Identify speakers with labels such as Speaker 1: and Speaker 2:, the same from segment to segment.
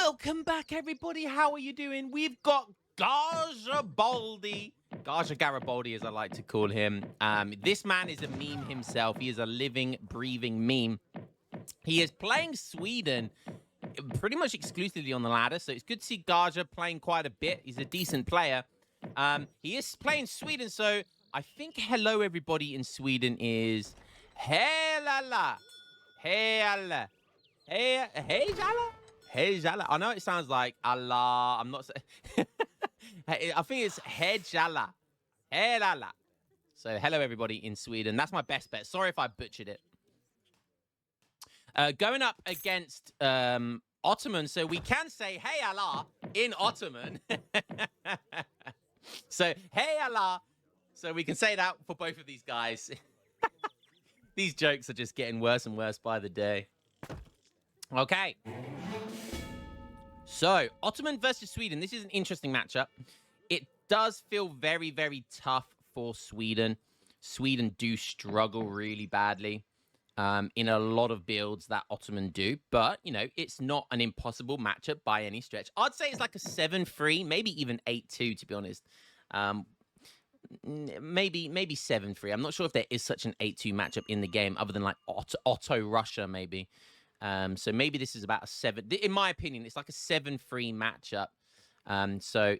Speaker 1: Welcome back, everybody. How are you doing? We've got Garibaldi. Gaja Garibaldi, as I like to call him. This man is a meme himself. He is a living, breathing meme. He is playing Sweden pretty much exclusively on the ladder, so it's good to see Gaja playing quite a bit. He's a decent player. He is playing Sweden, so I think hello, everybody in Sweden is Helala. Helala. Hey, Jala. Hey, Jala. I know it sounds like Allah. I'm not. I think it's Hey, Jala. Hey, Lala. So, hello, everybody in Sweden. That's my best bet. Sorry if I butchered it. Going up against Ottoman, so we can say Hey, Allah in Ottoman. So, Hey, Allah. So, we can say that for both of these guys. These jokes are just getting worse and worse by the day. Okay. So, Ottoman versus Sweden. This is an interesting matchup. It does feel very, very tough for Sweden. Sweden do struggle really badly in a lot of builds that Ottoman do. But, you know, it's not an impossible matchup by any stretch. I'd say it's like a 7-3, maybe even 8-2, to be honest. Maybe 7-3. I'm not sure if there is such an 8-2 matchup in the game other than like Otto Russia, maybe. So maybe this is about a 7. In my opinion, it's like a 7-3 matchup. So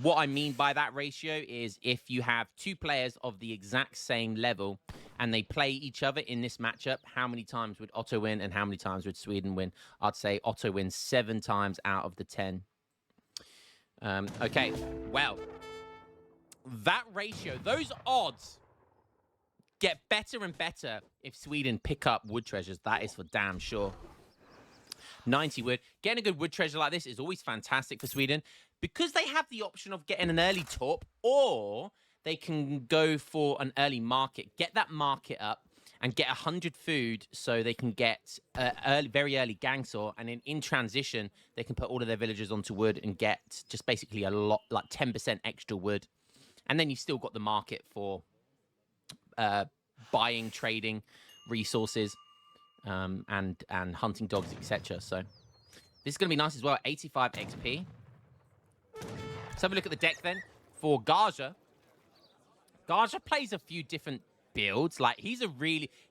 Speaker 1: what I mean by that ratio is if you have two players of the exact same level and they play each other in this matchup, how many times would Otto win and how many times would Sweden win? I'd say Otto wins 7 times out of the 10. Okay, well, that ratio, those odds get better and better if Sweden pick up wood treasures. That is for damn sure. 90 wood. Getting a good wood treasure like this is always fantastic for Sweden because they have the option of getting an early top, or they can go for an early market, get that market up and get 100 food so they can get very early gang saw, and in transition they can put all of their villagers onto wood and get just basically a lot, like 10% extra wood. And then you've still got the market for buying, trading resources, and hunting dogs, etc. So this is going to be nice as well. 85 XP. Let's have a look at the deck then for Gaja. Gaja plays a few different builds. Like he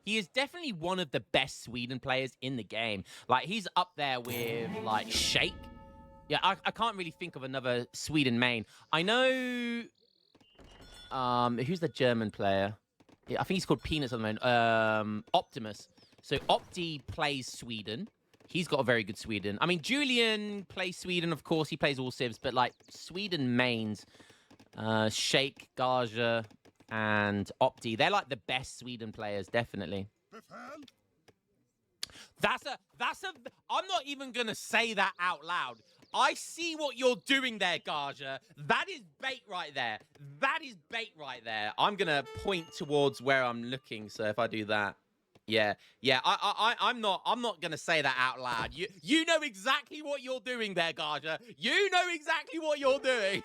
Speaker 1: is definitely one of the best Sweden players in the game. Like he's up there with like Shake. Yeah, I can't really think of another Sweden main. I know. Who's the German player? Yeah, I think he's called Peanuts at the moment. Optimus. So Opti plays Sweden. He's got a very good Sweden. I mean, Julian plays Sweden, of course. He plays all civs, but like Sweden mains, Shake, Gaja, and Opti. They're like the best Sweden players, definitely. I'm not even gonna say that out loud. I see what you're doing there, Gaja. That is bait right there. That is bait right there. I'm gonna point towards where I'm looking. So if I do that, yeah. I'm not gonna say that out loud. You know exactly what you're doing there, Gaja. You know exactly what you're doing.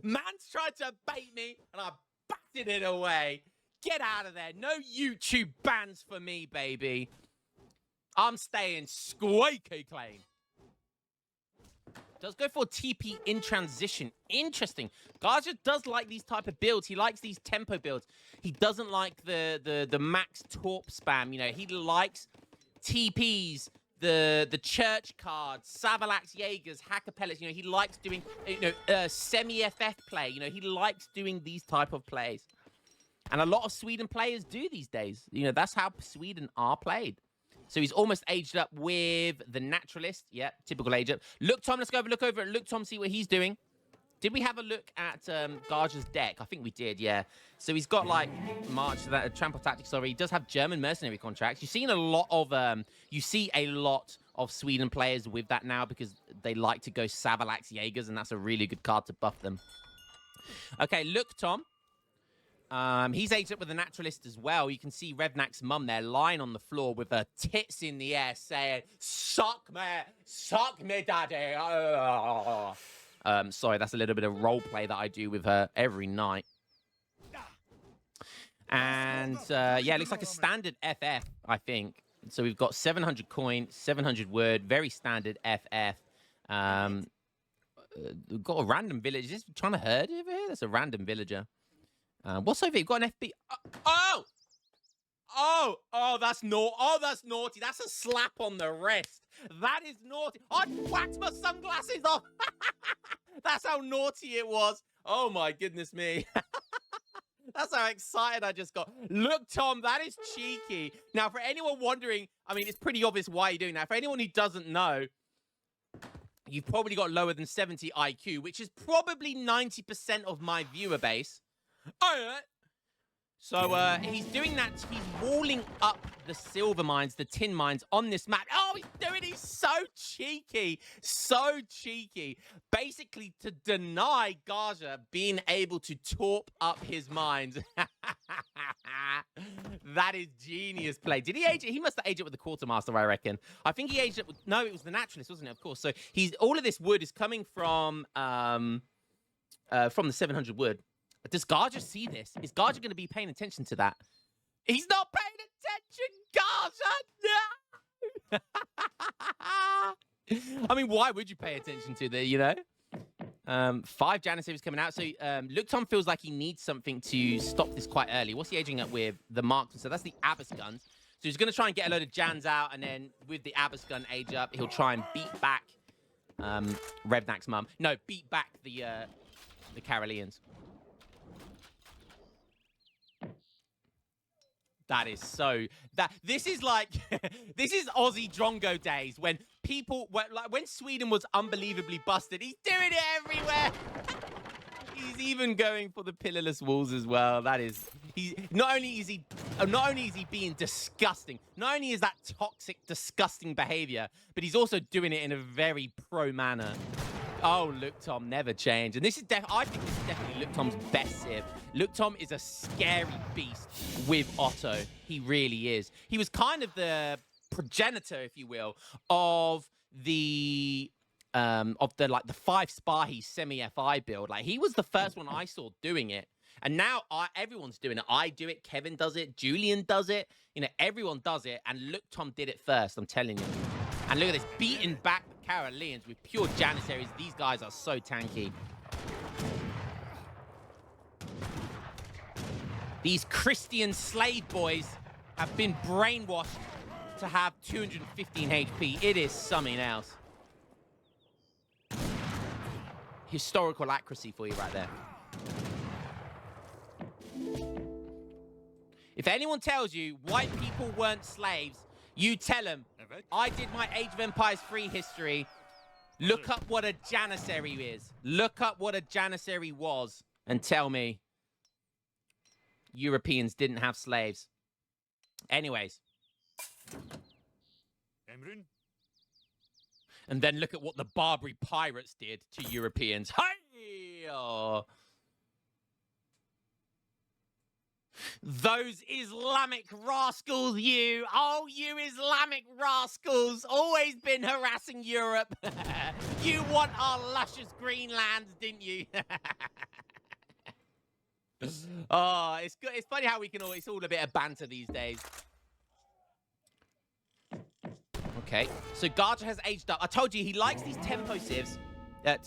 Speaker 1: Man's tried to bait me, and I batted it away. Get out of there. No YouTube bans for me, baby. I'm staying squeaky clean. Does go for TP in transition. Interesting. Gaja does like these type of builds. He likes these tempo builds. He doesn't like the max torp spam. You know, he likes TPs, the church cards, Savalax Jaegers, Hacker Pellets. You know, he likes doing semi-FF play. You know, he likes doing these type of plays. And a lot of Sweden players do these days. You know, that's how Sweden are played. So he's almost aged up with the Naturalist. Yeah, typical age up. Look, Tom, let's go look over at Look, Tom, see what he's doing. Did we have a look at Gaja's deck? I think we did, yeah. So he's got, like, Trample Tactics, sorry. He does have German mercenary contracts. You see a lot of Sweden players with that now because they like to go Savalax Jaegers, and that's a really good card to buff them. Okay, Look, Tom. He's aged up with the Naturalist as well. You can see Revnak's mum there lying on the floor with her tits in the air saying, suck me, daddy. Sorry, that's a little bit of role play that I do with her every night. And, yeah, it looks like a standard FF, I think. So we've got 700 coin, 700 word, very standard FF. We've got a random villager. Is this trying to herd over here? That's a random villager. What's over here? We've got an FB. Oh, that's that's naughty. That's a slap on the wrist. That is naughty. I whacked my sunglasses off. That's how naughty it was. Oh my goodness me. That's how excited I just got. Look, Tom, that is cheeky. Now, for anyone wondering, I mean, it's pretty obvious why you're doing that. For anyone who doesn't know, you've probably got lower than 70 IQ, which is probably 90% of my viewer base. So he's doing that. He's walling up the silver mines, the tin mines on this map. Oh, he's doing it. He's so cheeky. So cheeky. Basically, to deny Gaja being able to torp up his mines. That is genius play. Did he age it? He must have aged it with the quartermaster, I reckon. I think he aged it with... No, it was the naturalist, wasn't it? Of course. So all of this wood is coming from the 700 wood. Does Gaja see this? Is Gaja going to be paying attention to that? He's not paying attention, Gaja! No! I mean, why would you pay attention to the, you know? 5 Janissaries coming out. So Lukton feels like he needs something to stop this quite early. What's he aging up with? The marksman. So that's the Abbas guns. So he's going to try and get a load of Jans out. And then with the Abbas gun age up, he'll try and beat back Revnak's mum. No, beat back the Karelians. That is so... This is like... This is Aussie Drongo days when people... When Sweden was unbelievably busted. He's doing it everywhere. He's even going for the pillarless walls as well. That is... Not only is he being disgusting, not only is that toxic, disgusting behavior, but he's also doing it in a very pro manner. Oh, Luktom never change. And this is I think this is definitely Luktom's best civ. Luktom is a scary beast with Otto. He really is. He was kind of the progenitor, if you will, of the 5 Spahi semi-FI build. Like, he was the first one I saw doing it. And now everyone's doing it. I do it. Kevin does it. Julian does it. You know, everyone does it. And Luktom did it first, I'm telling you. And look at this, beating back the Karelians with pure Janissaries. These guys are so tanky. These Christian slave boys have been brainwashed to have 215 HP. It is something else. Historical accuracy for you right there. If anyone tells you white people weren't slaves, you tell them, I did my Age of Empires 3 history. Look up what a Janissary is. Look up what a Janissary was and tell me Europeans didn't have slaves. Anyways. And then look at what the Barbary pirates did to Europeans. Hey! Oh. Those Islamic rascals, you. Oh, you Islamic rascals. Always been harassing Europe. You want our luscious green lands, didn't you? Oh, it's good. It's funny how we can it's all a bit of banter these days. Okay, so Gaja has aged up. I told you he likes these tempo civs.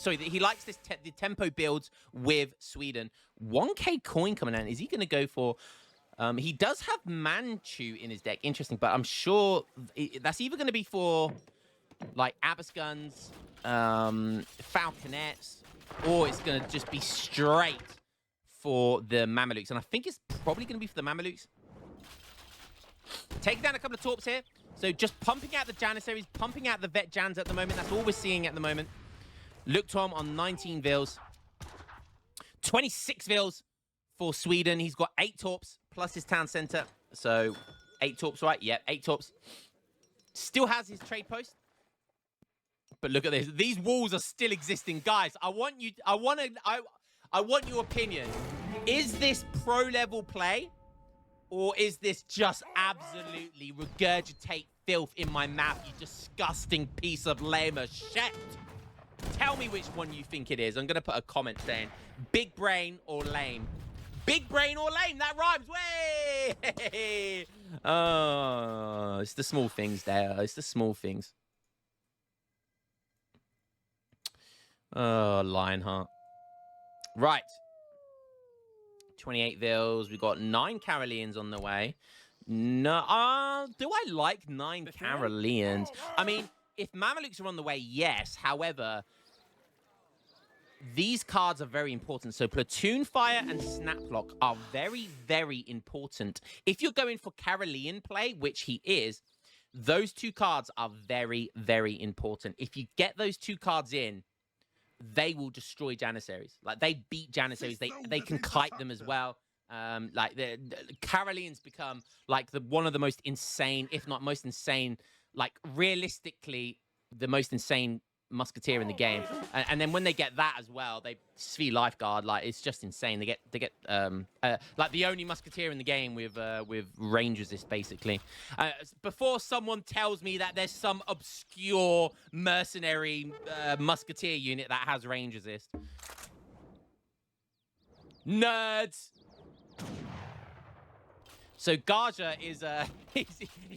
Speaker 1: He likes the tempo builds with Sweden. 1k coin coming in. Is he going to go for... he does have Manchu in his deck. Interesting, but I'm sure that's either going to be for, like, Abbas guns, Falconets, or it's going to just be straight for the Mamelukes. And I think it's probably going to be for the Mamelukes. Taking down a couple of torps here. So just pumping out the Janissaries, pumping out the Vet Jans at the moment. That's all we're seeing at the moment. Luktom on 19 vils. 26 vils for Sweden. He's got 8 torps plus his town center. So 8 torps, right? Yep, 8 torps. Still has his trade post. But look at this. These walls are still existing. Guys, I want your opinion. Is this pro level play? Or is this just absolutely regurgitate filth in my mouth, you disgusting piece of lamer shit? Tell me which one you think it is. I'm going to put a comment saying big brain or lame. Big brain or lame, that rhymes. Way! Oh, it's the small things there. It's the small things. Oh, Lionheart. Right. 28 Vils. We've got 9 Caroleans on the way. No, do I like 9 Caroleans? I mean, if Mamelukes are on the way, yes. However, these cards are very important. So Platoon Fire and Snaplock are very, very important. If you're going for Carolean play, which he is, those 2 cards are very, very important. If you get those 2 cards in, they will destroy Janissaries. Like, they beat Janissaries. They can kite them as well. Like, the Caroleans become, like, one of the most insane, if not most insane, like, realistically, the most insane musketeer in the game. And then when they get that as well, they Svi Lifeguard, like, it's just insane. They get like the only musketeer in the game with range resist, basically. Before someone tells me that there's some obscure mercenary musketeer unit that has range resist. Nerds. So Gaja is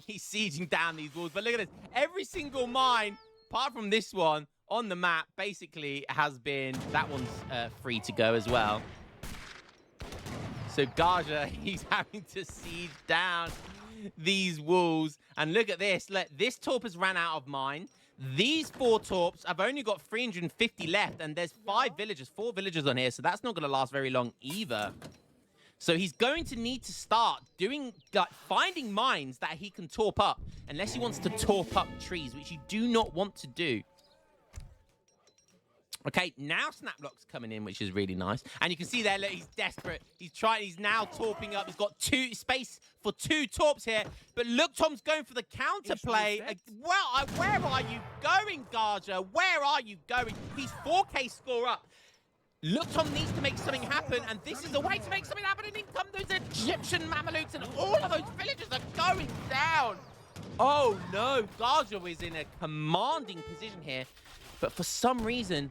Speaker 1: he's sieging down these walls, but look at this. Every single mine, apart from this one on the map, basically has been, that one's free to go as well. So Gaja, he's having to siege down these walls. And look at this. Look, this Torp has ran out of mine. These 4 Torps have only got 350 left, and there's 4 villagers on here, so that's not going to last very long either. So he's going to need to start doing, like, finding mines that he can torp up, unless he wants to torp up trees, which you do not want to do. Okay, now Snaplock's coming in, which is really nice. And you can see there, look, he's desperate. He's now torping up. He's got space for 2 torps here. But look, Tom's going for the counterplay. Well, where are you going, Gaja? Where are you going? He's 4K score up. Look, Tom needs to make something happen, and this is a way to make something happen. And in come those Egyptian Mamelukes, and all of those villages are going down. Oh, no. Gaja is in a commanding position here. But for some reason,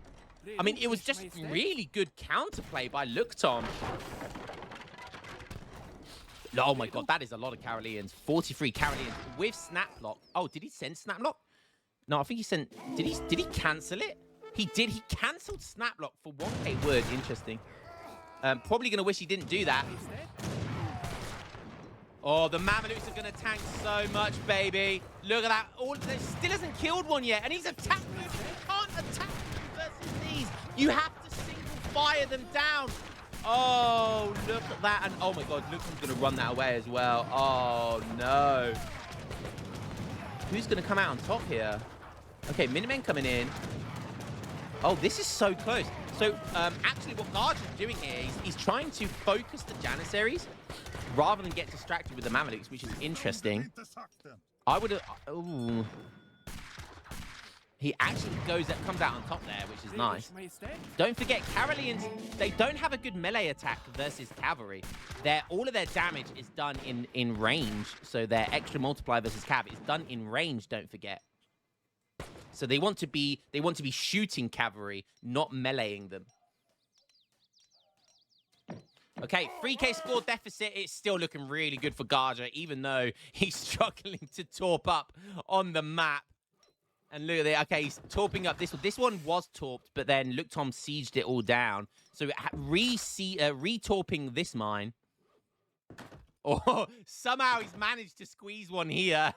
Speaker 1: I mean, it was just really good counterplay by Look, Tom. Oh, my God. That is a lot of Caroleans. 43 Caroleans with Snaplock. Oh, did he send Snaplock? No, I think he sent... Did he cancel it? He did. He cancelled Snaplock for 1k wood. Interesting. Probably going to wish he didn't do that. Oh, the Mamelukes are going to tank so much, baby. Look at that. They still hasn't killed one yet. And he's attacked them. You can't attack them versus these. You have to single fire them down. Oh, look at that. And oh, my God. Look who's going to run that away as well. Oh, no. Who's going to come out on top here? Okay, Minutemen coming in. Oh, this is so close. So, actually, what Guard's doing here, he's trying to focus the Janissaries rather than get distracted with the Mamelukes, which is interesting. I would have... Ooh. He actually comes out on top there, which is nice. Don't forget, Caroleans, they don't have a good melee attack versus cavalry. All of their damage is done in range, so their extra multiplier versus cav is done in range, don't forget. So they want to be shooting cavalry, not meleeing them. Okay, 3k score deficit. It's still looking really good for Gaja, even though he's struggling to torp up on the map. And look at that. Okay, he's torping up this one. This one was torped, but then look, Tom sieged it all down. So re-torping this mine. Oh, somehow he's managed to squeeze one here.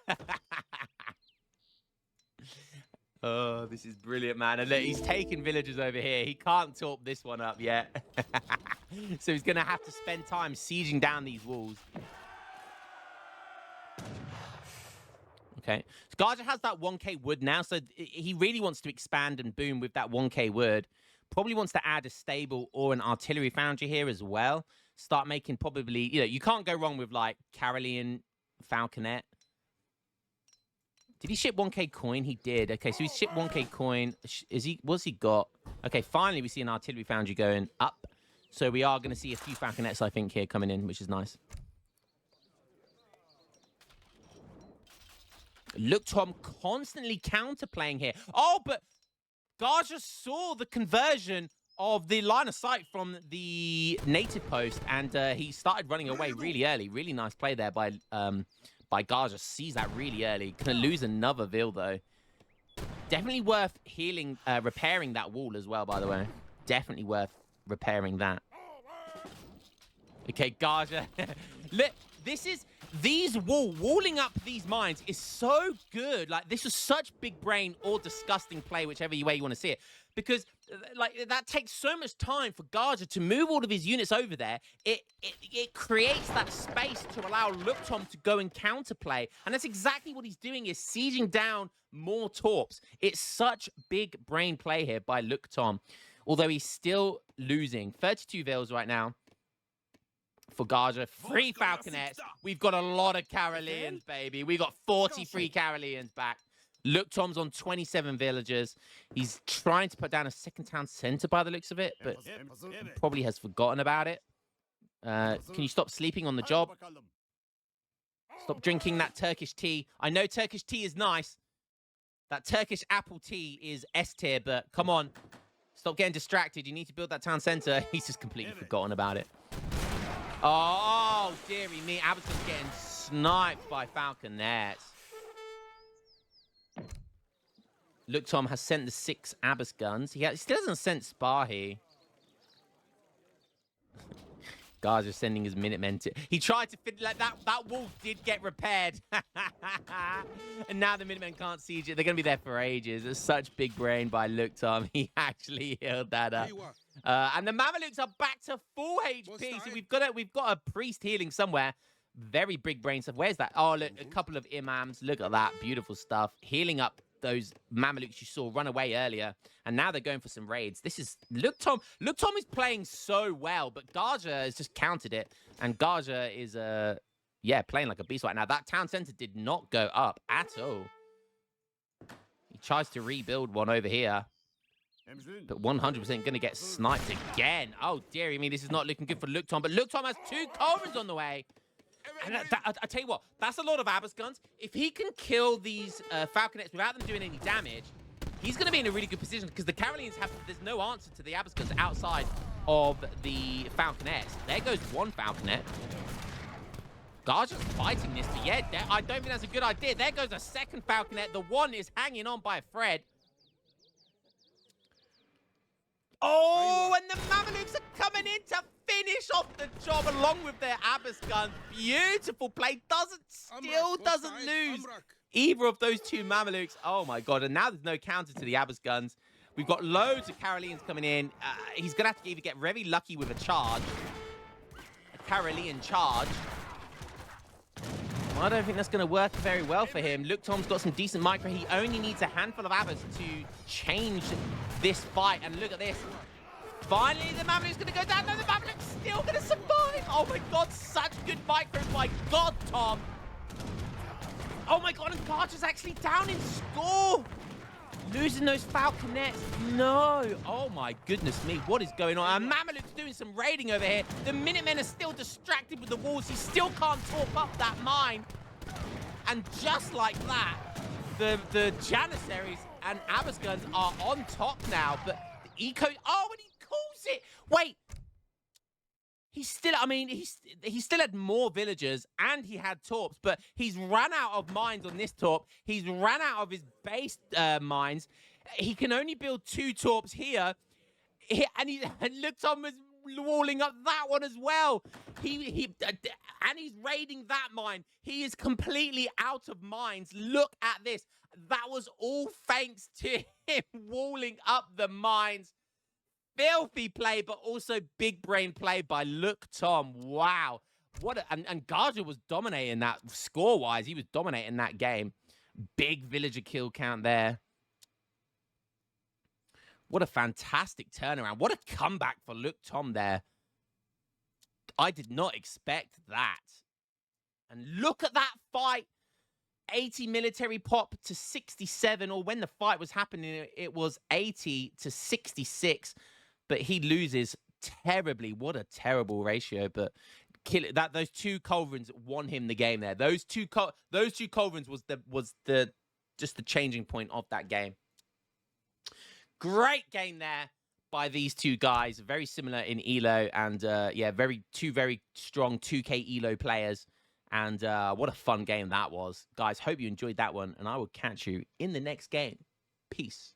Speaker 1: Oh, this is brilliant, man. And look, he's taking villagers over here. He can't torp this one up yet. So he's going to have to spend time sieging down these walls. Okay. So Gaja has that 1k wood now, so he really wants to expand and boom with that 1k wood. Probably wants to add a stable or an artillery foundry here as well. Start making probably, you can't go wrong with, like, Carolean Falconet. Did he ship 1k coin? He did. Okay, so he's shipped 1k coin. What's he got? Okay, finally we see an artillery foundry going up. So we are going to see a few falconets, I think, here coming in, which is nice. Look, Tom constantly counterplaying here. Oh, but Gaja saw the conversion of the line of sight from the native post, and he started running away really early. Really nice play there by Gaja. Sees that really early. Gonna lose another Vil though. Definitely worth healing, repairing that wall as well. By the way, definitely worth repairing that. Okay, Gaja. Look, walling up these mines is so good. Like, this was such big brain or disgusting play, whichever way you want to see it. Because, like, that takes so much time for Gaja to move all of his units over there. It creates that space to allow Luktom to go and counterplay. And that's exactly what he's doing, is sieging down more Torps. It's such big brain play here by Luktom. Although he's still losing. 32 Vils right now. For Gaja, 3 Falconets. We've got a lot of Caroleans, baby. We got 43 Caroleans back. Luktom's on 27 villagers. He's trying to put down a second town center by the looks of it, but probably has forgotten about it. Can you stop sleeping on the job? Stop drinking that Turkish tea. I know Turkish tea is nice. That Turkish apple tea is S tier, but come on. Stop getting distracted. You need to build that town center. He's just completely forgotten about it. Oh, dearie me. Abbotson's getting sniped by Falconets. Luktom has sent the 6 Abbas guns. He still hasn't sent Spahi. Guys are sending his Minutemen to... He tried to fit... Like, that wall did get repaired. And now the Minutemen can't siege it. They're going to be there for ages. It's such big brain by Luktom. He actually healed that up. And the Mamelukes are back to full HP. So we've got a priest healing somewhere. Very big brain stuff. Where's that? Oh, look, a couple of imams. Look at that. Beautiful stuff. Healing up those Mamelukes you saw run away earlier. And now they're going for some raids. This is... Luktom is playing so well, but Gaja has just countered it. And Gaja is, playing like a beast right now. That town center did not go up at all. He tries to rebuild one over here. But 100% going to get sniped again. Oh, dearie me. This is not looking good for Luktom. But Luktom has 2 Cobras on the way. And I tell you what, that's a lot of Abbas guns. If he can kill these Falconets without them doing any damage, he's going to be in a really good position, because the Caroleans there's no answer to the Abbas guns outside of the Falconets. There goes 1 Falconet. Gaja's fighting this, but yeah, I don't think that's a good idea. There goes a 2nd Falconet. The 1 is hanging on by a thread. Oh, and the Mamelukes are coming in to finish off the job along with their Abbas guns. Beautiful play. Still doesn't lose either of those 2 Mamelukes. Oh, my God. And now there's no counter to the Abbas guns. We've got loads of Caroleans coming in. He's going to have to either get very lucky with a charge. A Carolean charge. Well, I don't think that's going to work very well for him. Luktom's got some decent micro. He only needs a handful of Abbas to change this fight. And look at this. Finally, the Mameluk's going to go down. No, the Mameluk's still going to survive. Oh, my God. Such good micro. My God, Tom. Oh, my God. And Gaja's actually down in score. Losing those Falconets. No. Oh, my goodness me. What is going on? And Mameluk's doing some raiding over here. The Minutemen are still distracted with the walls. He still can't torp up that mine. And just like that, the Janissaries and Abbas guns are on top now. But the eco... Oh, and he calls it. Wait. He still had more villagers and he had torps, but he's run out of mines on this torp. He's run out of his base mines. He can only build 2 torps here. And Luktom was walling up that one as well. And he's raiding that mine. He is completely out of mines. Look at this. That was all thanks to him walling up the mines. Filthy play, but also big brain play by Luktom. Wow. And Gaja was dominating that score-wise. He was dominating that game. Big villager kill count there. What a fantastic turnaround. What a comeback for Luktom there. I did not expect that. And look at that fight. 80 military pop to 67, or when the fight was happening, it was 80 to 66. But he loses terribly. What a terrible ratio. But those 2 culverins won him the game there. Those two culverins was just the changing point of that game. Great game there by these two guys, very similar in elo, and yeah, two very strong 2K elo players. And what a fun game that was. Guys, hope you enjoyed that one, and I will catch you in the next game. Peace.